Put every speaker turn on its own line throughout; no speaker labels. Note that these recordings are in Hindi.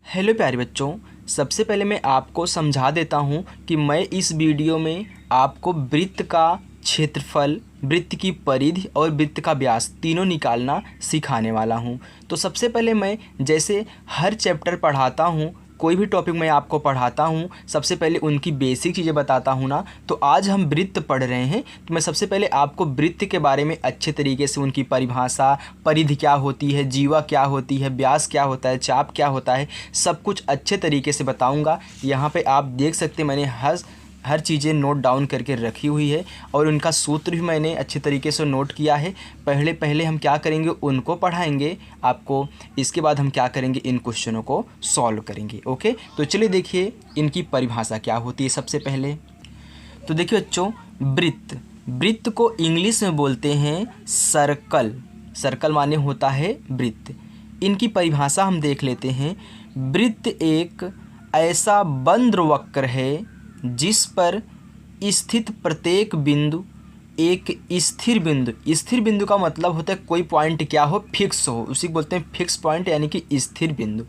हेलो प्यारे बच्चों, सबसे पहले मैं आपको समझा देता हूँ कि मैं इस वीडियो में आपको वृत्त का क्षेत्रफल, वृत्त की परिधि और वृत्त का व्यास तीनों निकालना सिखाने वाला हूँ। तो सबसे पहले मैं जैसे हर चैप्टर पढ़ाता हूँ, कोई भी टॉपिक मैं आपको पढ़ाता हूँ, सबसे पहले उनकी बेसिक चीज़ें बताता हूँ ना। तो आज हम वृत्त पढ़ रहे हैं, तो मैं सबसे पहले आपको वृत्त के बारे में अच्छे तरीके से उनकी परिभाषा, परिधि क्या होती है, जीवा क्या होती है, व्यास क्या होता है, चाप क्या होता है, सब कुछ अच्छे तरीके से बताऊँगा। यहाँ पे आप देख सकते हैं मैंने हर चीज़ें नोट डाउन करके रखी हुई है और उनका सूत्र भी मैंने अच्छे तरीके से नोट किया है। पहले हम क्या करेंगे, उनको पढ़ाएंगे आपको, इसके बाद हम क्या करेंगे, इन क्वेश्चनों को सॉल्व करेंगे। ओके, तो चलिए देखिए इनकी परिभाषा क्या होती है। सबसे पहले तो देखिए बच्चों, वृत्त को इंग्लिश में बोलते हैं सर्कल। सर्कल माने होता है वृत्त। इनकी परिभाषा हम देख लेते हैं। वृत्त एक ऐसा बंद वक्र है जिस पर स्थित प्रत्येक बिंदु एक स्थिर बिंदु का मतलब होता है कोई पॉइंट क्या हो, फिक्स हो, उसी को बोलते हैं फिक्स पॉइंट, यानी कि स्थिर बिंदु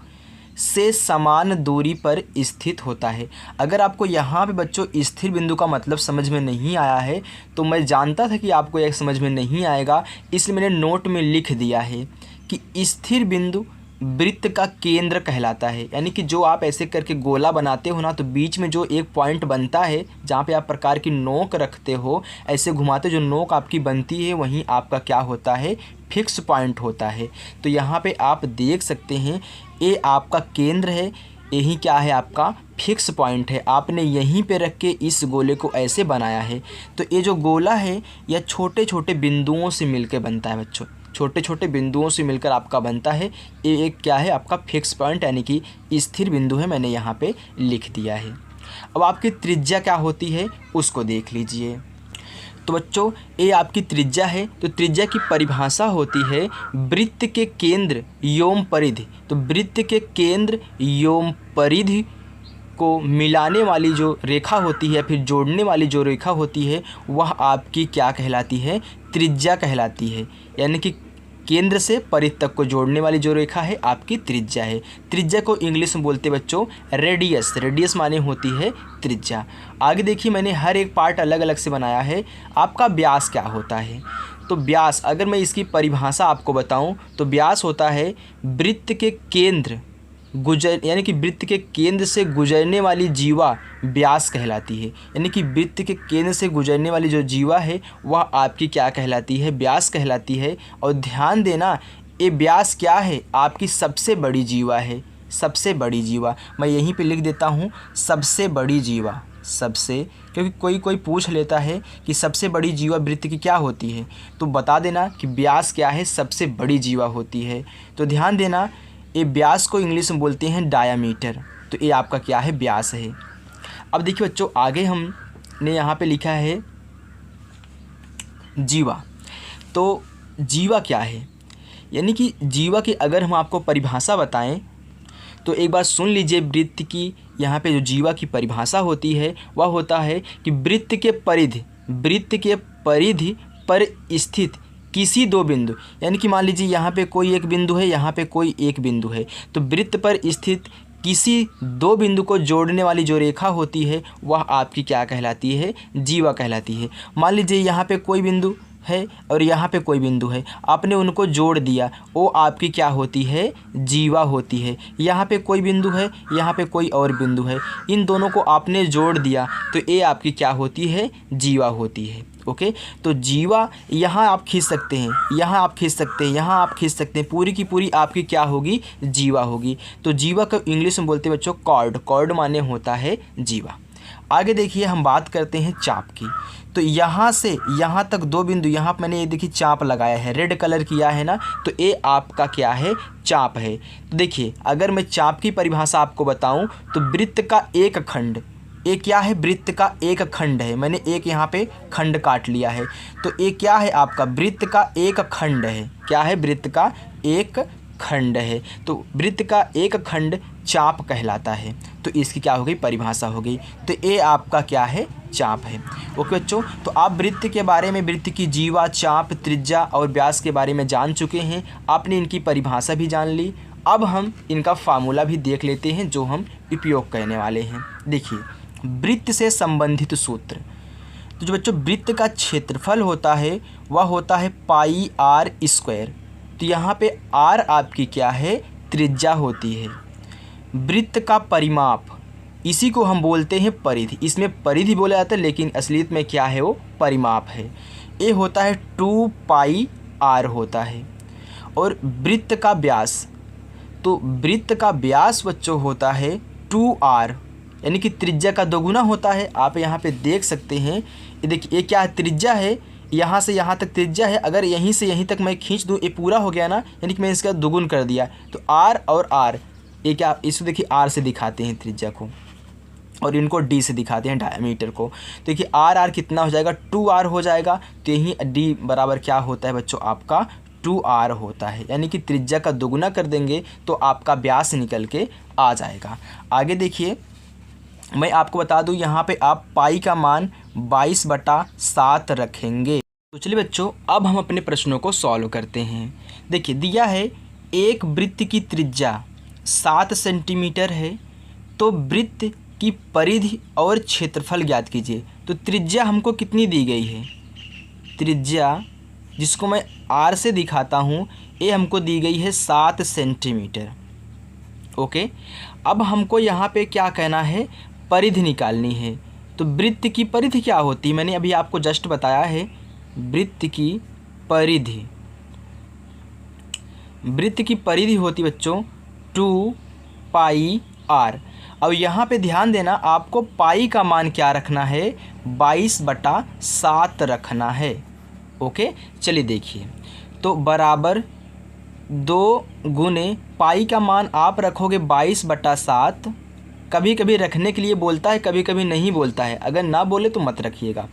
से समान दूरी पर स्थित होता है। अगर आपको यहाँ पे बच्चों स्थिर बिंदु का मतलब समझ में नहीं आया है, तो मैं जानता था कि आपको यह समझ में नहीं आएगा, इसलिए मैंने नोट में लिख दिया है कि स्थिर बिंदु वृत्त का केंद्र कहलाता है। यानी कि जो आप ऐसे करके गोला बनाते हो ना, तो बीच में जो एक पॉइंट बनता है जहाँ पे आप प्रकार की नोक रखते हो, ऐसे घुमाते जो नोक आपकी बनती है, वहीं आपका क्या होता है, फिक्स पॉइंट होता है। तो यहाँ पे आप देख सकते हैं ये आपका केंद्र है, यही क्या है, आपका फिक्स पॉइंट है। आपने यहीं पे रख के इस गोले को ऐसे बनाया है। तो ये जो गोला है यह छोटे छोटे बिंदुओं से मिलकर बनता है बच्चों, छोटे छोटे बिंदुओं से मिलकर आपका बनता है। ये एक क्या है, आपका फिक्स पॉइंट, यानी कि स्थिर बिंदु है, मैंने यहाँ पे लिख दिया है। अब आपकी त्रिज्या क्या होती है उसको देख लीजिए। तो बच्चों ये आपकी त्रिज्या है। तो त्रिज्या की परिभाषा होती है वृत्त के केंद्र एवं परिधि। तो वृत्त के केंद्र एवं परिधि को मिलाने वाली जो रेखा होती है, फिर जोड़ने वाली जो रेखा होती है, वह आपकी क्या कहलाती है, त्रिज्या कहलाती है। यानी कि केंद्र से परिधि तक को जोड़ने वाली जो रेखा है आपकी त्रिज्या है। त्रिज्या को इंग्लिश में बोलते बच्चों रेडियस। रेडियस माने होती है त्रिज्या। आगे देखिए मैंने हर एक पार्ट अलग अलग से बनाया है। आपका व्यास क्या होता है, तो व्यास अगर मैं इसकी परिभाषा आपको बताऊं तो व्यास होता है वृत्त के केंद्र यानी कि वृत्त के केंद्र से गुजरने वाली जीवा व्यास कहलाती है। यानी कि वृत्त के केंद्र से गुजरने वाली जो जीवा है वह आपकी क्या कहलाती है, व्यास कहलाती है। और ध्यान देना ये व्यास क्या है, आपकी सबसे बड़ी जीवा है। सबसे बड़ी जीवा मैं यहीं पे लिख देता हूँ, सबसे बड़ी जीवा। सबसे, क्योंकि कोई पूछ लेता है कि सबसे बड़ी जीवा वृत्त की क्या होती है, तो बता देना कि व्यास क्या है, सबसे बड़ी जीवा होती है। तो ध्यान देना ये व्यास को इंग्लिश में बोलते हैं डायामीटर। तो ये आपका क्या है, व्यास है। अब देखिए बच्चों आगे हमने यहाँ पे लिखा है जीवा। तो जीवा क्या है, यानी कि जीवा की अगर हम आपको परिभाषा बताएं तो एक बार सुन लीजिए। वृत्त की यहाँ पे जो जीवा की परिभाषा होती है वह होता है कि वृत्त के परिधि पर स्थित किसी दो बिंदु, यानी कि मान लीजिए यहाँ पे कोई एक बिंदु है, यहाँ पे कोई एक बिंदु है, तो वृत्त पर स्थित किसी दो बिंदु को जोड़ने वाली जो रेखा होती है वह आपकी क्या कहलाती है, जीवा कहलाती है। मान लीजिए यहाँ पे कोई बिंदु है और यहाँ पे कोई बिंदु है, आपने उनको जोड़ दिया, वो आपकी क्या होती है, जीवा होती है। यहाँ पे कोई बिंदु है, यहाँ पे कोई और बिंदु है, इन दोनों को आपने जोड़ दिया तो ये आपकी क्या होती है, जीवा होती है। ओके, तो जीवा यहाँ आप खींच सकते हैं, यहाँ आप खींच सकते हैं, यहाँ आप खींच सकते हैं, पूरी की पूरी आपकी क्या होगी, जीवा होगी। तो जीवा को इंग्लिश में बोलते हैं बच्चों कॉर्ड। कॉर्ड माने होता है जीवा। आगे देखिए हम बात करते हैं चाप की। तो यहाँ से यहाँ तक दो बिंदु, यहाँ पर मैंने ये देखिए चाप लगाया है, रेड कलर किया है ना, तो ये आपका क्या है, चाप है। तो देखिए अगर मैं चाप की परिभाषा आपको बताऊं तो वृत्त का एक खंड, ये क्या है, वृत्त का एक खंड है। मैंने एक यहाँ पे खंड काट लिया है, तो ये क्या है, आपका वृत्त का एक खंड है। क्या है, वृत्त का एक खंड है। तो वृत्त का एक खंड चाप कहलाता है। तो इसकी क्या हो गई, परिभाषा हो गई। तो ये आपका क्या है, चाप है। ओके बच्चों, तो आप वृत्त के बारे में, वृत्त की जीवा, चाप, त्रिज्या और व्यास के बारे में जान चुके हैं। आपने इनकी परिभाषा भी जान ली अब हम इनका फार्मूला भी देख लेते हैं जो हम उपयोग करने वाले हैं। देखिए, वृत्त से संबंधित सूत्र। तो जो बच्चों वृत्त का क्षेत्रफल होता है वह होता है पाई आर स्क्वायर। तो यहाँ पे आर आपकी क्या है, त्रिज्या होती है। वृत्त का परिमाप, इसी को हम बोलते हैं परिधि। इसमें परिधि बोला जाता है लेकिन असलियत में क्या है, वो परिमाप है। ये होता है 2 पाई आर होता है। और वृत्त का व्यास, तो वृत्त का व्यास बच्चों होता है 2r, यानी कि त्रिज्या का दोगुना होता है। आप यहाँ पे देख सकते हैं, ये देखिए ये क्या है, त्रिज्या है, यहाँ से यहाँ तक त्रिज्या है। अगर यहीं से यहीं तक मैं खींच दूँ, ये पूरा हो गया ना, यानी कि मैं इसका दोगुन कर दिया। तो r और r, ये क्या, इसको देखिए r से दिखाते हैं त्रिज्या को, और इनको d से दिखाते हैं डायमीटर को। तो देखिए r कितना हो जाएगा, 2r हो जाएगा। तो यहीं d बराबर क्या होता है बच्चों, आपका 2r होता है। यानी कि त्रिज्या का दोगुना कर देंगे तो आपका व्यास निकल के आ जाएगा। आगे देखिए, मैं आपको बता दूं, यहाँ पे आप पाई का मान 22/7 रखेंगे। तो चलिए बच्चों, अब हम अपने प्रश्नों को सॉल्व करते हैं। देखिए, दिया है एक वृत्त की त्रिज्या 7 सेंटीमीटर है, तो वृत्त की परिधि और क्षेत्रफल ज्ञात कीजिए। तो त्रिज्या हमको कितनी दी गई है, त्रिज्या जिसको मैं r से दिखाता हूँ, ये हमको दी गई है 7 सेंटीमीटर। ओके, अब हमको यहाँ पे क्या कहना है, परिधि निकालनी है। तो वृत्त की परिधि क्या होती है, मैंने अभी आपको जस्ट बताया है। वृत्त की परिधि, वृत्त की परिधि होती बच्चों 2 पाई r। अब यहाँ पे ध्यान देना, आपको पाई का मान क्या रखना है, 22/7 रखना है। ओके, चलिए देखिए, तो बराबर 2 गुने पाई का मान आप रखोगे 22/7। कभी कभी रखने के लिए बोलता है, कभी कभी नहीं बोलता है, अगर ना बोले तो मत रखिएगा।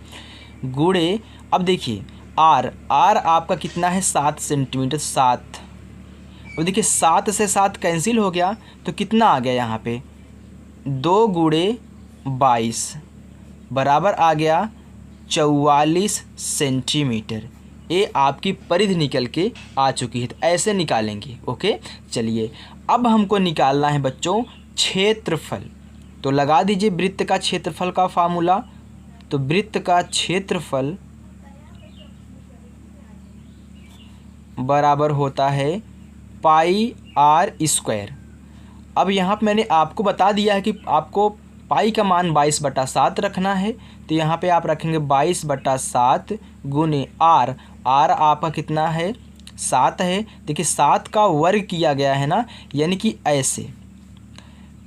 गुणे, अब देखिए r आपका कितना है, 7 सेंटीमीटर, 7। अब देखिए 7 से 7 कैंसिल हो गया, तो कितना आ गया यहाँ पे, 2 गुणे 22 बराबर आ गया 44 सेंटीमीटर। ये आपकी परिधि निकल के आ चुकी है। तो ऐसे निकालेंगे। ओके, चलिए अब हमको निकालना है बच्चों क्षेत्रफल। तो लगा दीजिए वृत्त का क्षेत्रफल का फार्मूला। तो वृत्त का क्षेत्रफल बराबर होता है पाई आर स्क्वायर। अब यहाँ पर मैंने आपको बता दिया है कि आपको पाई का मान 22/7 रखना है। तो यहाँ पे आप रखेंगे 22/7 गुने r आपका कितना है, 7 है। देखिए 7 का वर्ग किया गया है ना, यानी कि ऐसे।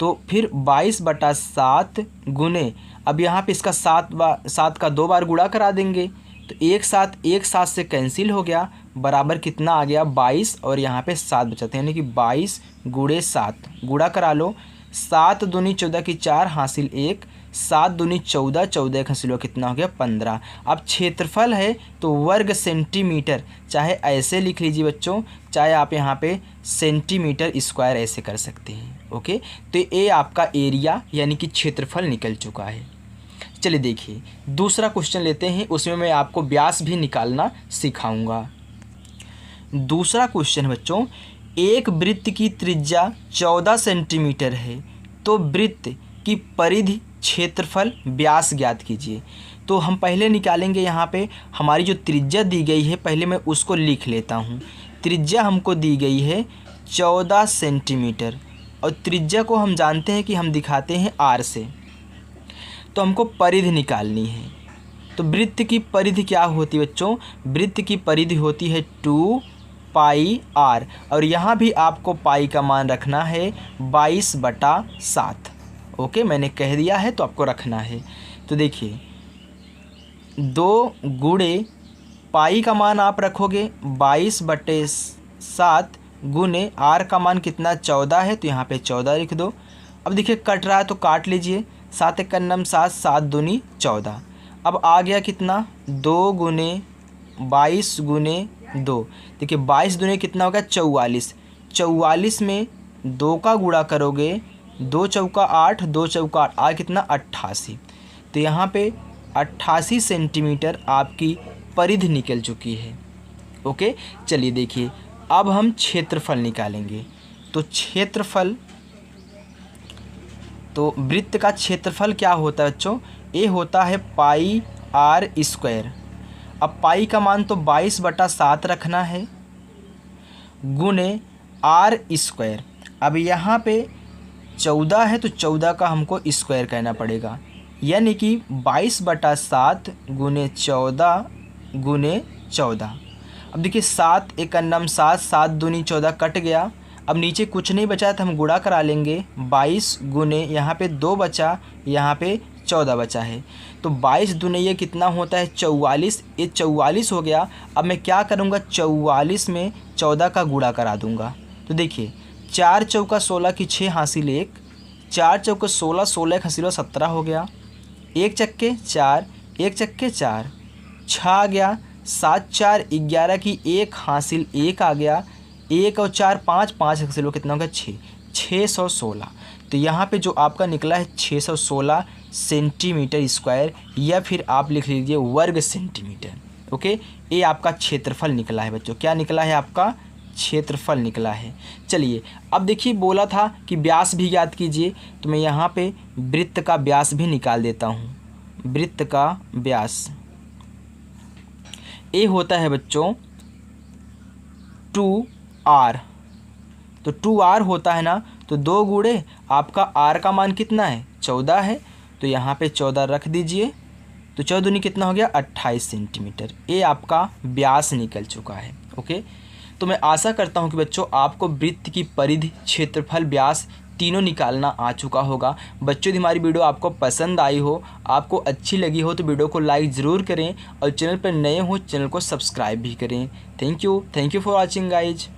तो फिर 22/7 गुने, अब यहाँ पे इसका 7 का 2 बार गुणा करा देंगे। तो एक साथ से कैंसिल हो गया, बराबर कितना आ गया, 22, और यहाँ पे 7 बचाते हैं, यानी कि 22 गुणे 7 गुणा करा लो। 7 दूनी 14 की 4 हासिल 1, 7 दूनी 14, 14 हासिल कितना हो गया, 15। अब क्षेत्रफल है तो वर्ग सेंटीमीटर, चाहे ऐसे लिख लीजिए बच्चों, चाहे आप यहाँ पे सेंटीमीटर स्क्वायर ऐसे कर सकते हैं। ओके, तो ये आपका एरिया यानी कि क्षेत्रफल निकल चुका है। चलिए देखिए दूसरा क्वेश्चन लेते हैं, उसमें मैं आपको व्यास भी निकालना सिखाऊंगा। दूसरा क्वेश्चन बच्चों, एक वृत्त की त्रिज्या 14 सेंटीमीटर है, तो वृत्त की परिधि क्षेत्रफल व्यास ज्ञात कीजिए। तो हम पहले निकालेंगे, यहाँ पे हमारी जो त्रिज्या दी गई है पहले मैं उसको लिख लेता हूँ। त्रिज्या हमको दी गई है 14 सेंटीमीटर, और त्रिज्या को हम जानते हैं कि हम दिखाते हैं r से। तो हमको परिधि निकालनी है। तो वृत्त की परिधि क्या होती है बच्चों, वृत्त की परिधि होती है 2 पाई r, और यहाँ भी आपको पाई का मान रखना है 22/7। ओके, मैंने कह दिया है तो आपको रखना है। तो देखिए 2 गुणे पाई का मान आप रखोगे 22/7 गुने r का मान कितना 14 है, तो यहाँ पे 14 लिख दो। अब देखिए कट रहा है तो काट लीजिए, 7 1 9 7, 7 दूनी 14। अब आ गया कितना, 2 गुने 22 गुने 2। देखिए 22 दूनी कितना होगा, 44। 44 में 2 का गुणा करोगे, 2 चौका 8, 2 चौका 8, आ कितना 88। तो यहाँ पे 88 सेंटीमीटर आपकी परिधि निकल चुकी है। ओके, चलिए देखिए अब हम क्षेत्रफल निकालेंगे। तो क्षेत्रफल, तो वृत्त का क्षेत्रफल क्या होता है बच्चों? ये होता है पाई आर स्क्वायर। अब पाई का मान तो 22/7 रखना है गुने आर स्क्वायर। अब यहाँ पे 14 है तो 14 का हमको स्क्वायर कहना पड़ेगा, यानी कि 22/7 गुने 14 गुने 14। अब देखिए 7 एक अन्नम 7, 7 दूनी 14 कट गया। अब नीचे कुछ नहीं बचा तो हम गुणा करा लेंगे। 22 गुने यहाँ पे 2 बचा, यहाँ पे 14 बचा है, तो 22 दूने ये कितना होता है? 44। ये 44 हो गया। अब मैं क्या करूँगा? 44 में 14 का गुणा करा दूँगा। तो देखिए 4 चौका 16 की 6 हासिल 1, 4 चौका 16, 16 एक हासिल 17 हो गया। 1 चक्के 4, 1 चक्के 4, 6 आ गया। 7 4 11 की 1 हासिल 1 आ गया। 1 और 4 5, 5 हासिल कितना हो गया? 6, 616। तो यहाँ पे जो आपका निकला है 616 सेंटीमीटर स्क्वायर, या फिर आप लिख लीजिए वर्ग सेंटीमीटर। ओके, ये आपका क्षेत्रफल निकला है बच्चों। क्या निकला है? आपका क्षेत्रफल निकला है। चलिए अब देखिए, बोला था कि व्यास भी ज्ञात कीजिए, तो मैं यहाँ पे वृत्त का व्यास भी निकाल देता हूँ। वृत्त का व्यास ये होता है बच्चों 2r। तो 2r होता है ना, तो 2 गुणे आपका r का मान कितना है? 14 है, तो यहाँ पे 14 रख दीजिए। तो 14 दूनी कितना हो गया? 28 सेंटीमीटर। ये आपका व्यास निकल चुका है। ओके, तो मैं आशा करता हूँ कि बच्चों आपको वृत्त की परिधि, क्षेत्रफल, व्यास तीनों निकालना आ चुका होगा। बच्चों, यदि हमारी वीडियो आपको पसंद आई हो, आपको अच्छी लगी हो, तो वीडियो को लाइक ज़रूर करें और चैनल पर नए हो चैनल को सब्सक्राइब भी करें। Thank you for watching guys.